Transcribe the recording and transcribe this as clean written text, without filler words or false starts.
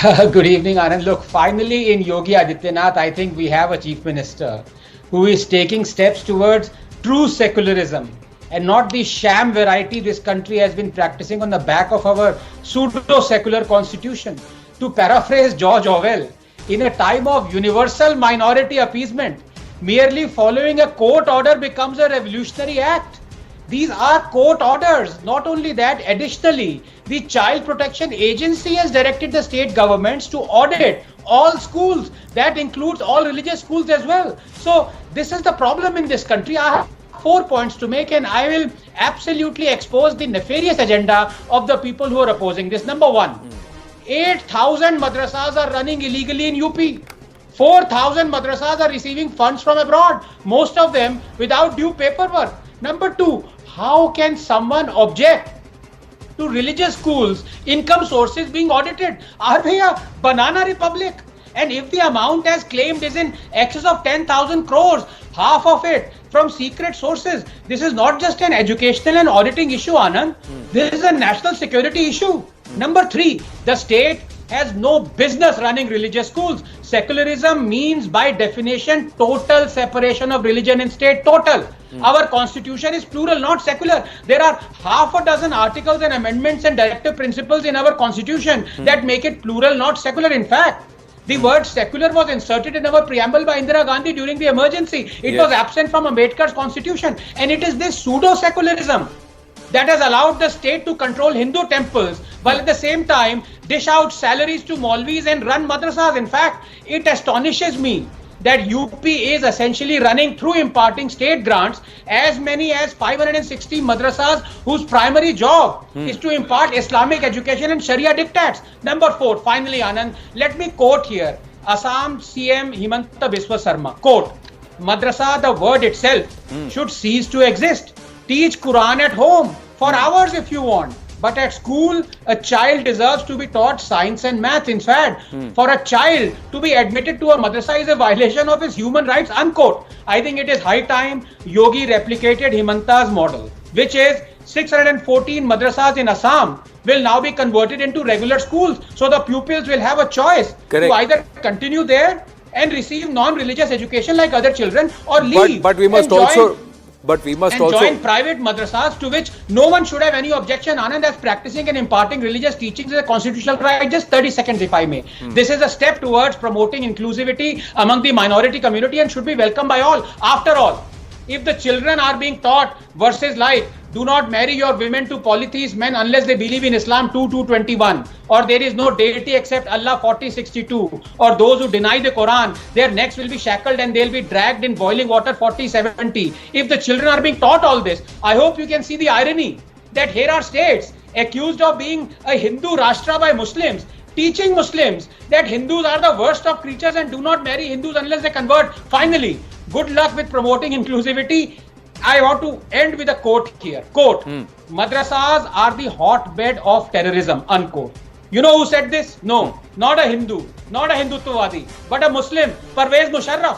Good evening, Anand. Look, finally in Yogi Adityanath, I think we have a chief minister who is taking steps towards true secularism and not the sham variety this country has been practicing on the back of our pseudo-secular constitution. To paraphrase George Orwell, in a time of universal minority appeasement, merely following a court order becomes a revolutionary act. These are court orders. Not only that, additionally, the Child Protection Agency has directed the state governments to audit all schools. That includes all religious schools as well. So this is the problem in this country. I have 4 points to make, and I will absolutely expose the nefarious agenda of the people who are opposing this. Number one, 8,000 madrasas are running illegally in UP. 4,000 madrasas are receiving funds from abroad, most of them without due paperwork. Number two, how can someone object to religious schools income sources being audited? Are we a banana republic? And if the amount as claimed is in excess of 10,000 crores, half of it from secret sources, this is not just an educational and auditing issue, Anand. This is a national security issue. Number three, the state has no business running religious schools. Secularism means by definition total separation of religion and state. Total. Our constitution is plural, not secular. There are half a dozen articles and amendments and directive principles in our constitution that make it plural, not secular. In fact, the word secular was inserted in our preamble by Indira Gandhi during the emergency. It was absent from Ambedkar's constitution. And it is this pseudo-secularism that has allowed the state to control Hindu temples while at the same time dish out salaries to Maulvis and run madrasas. In fact, it astonishes me that UP is essentially running through imparting state grants as many as 560 madrasas whose primary job is to impart Islamic education and Sharia dictats. Number four, finally, Anand, let me quote here Assam CM Himanta Biswa Sarma. Quote, Madrasa, the word itself, should cease to exist. Teach Quran at home for hours if you want. But at school, a child deserves to be taught science and math. In fact, for a child to be admitted to a madrasa is a violation of his human rights, unquote. I think it is high time Yogi replicated Himanta's model, which is 614 madrasas in Assam will now be converted into regular schools. So the pupils will have a choice to either continue there and receive non-religious education like other children or leave. But we must join private madrasas, to which no one should have any objection. Anand, as practicing and imparting religious teachings is a constitutional right. Just 30 seconds if I may. This is a step towards promoting inclusivity among the minority community and should be welcomed by all. After all, if the children are being taught verses like do not marry your women to polytheist men unless they believe in Islam 2:21, or there is no deity except Allah 40:62, or those who deny the Quran, their necks will be shackled and they'll be dragged in boiling water 40:70. If the children are being taught all this, I hope you can see the irony that here are states accused of being a Hindu Rashtra by Muslims, teaching Muslims that Hindus are the worst of creatures and do not marry Hindus unless they convert. Finally, good luck with promoting inclusivity. I want to end with a quote here. Quote, Madrasas are the hotbed of terrorism, unquote. You know who said this? No, not a Hindu, not a Hindutvawadi, but a Muslim, Parvez Musharraf.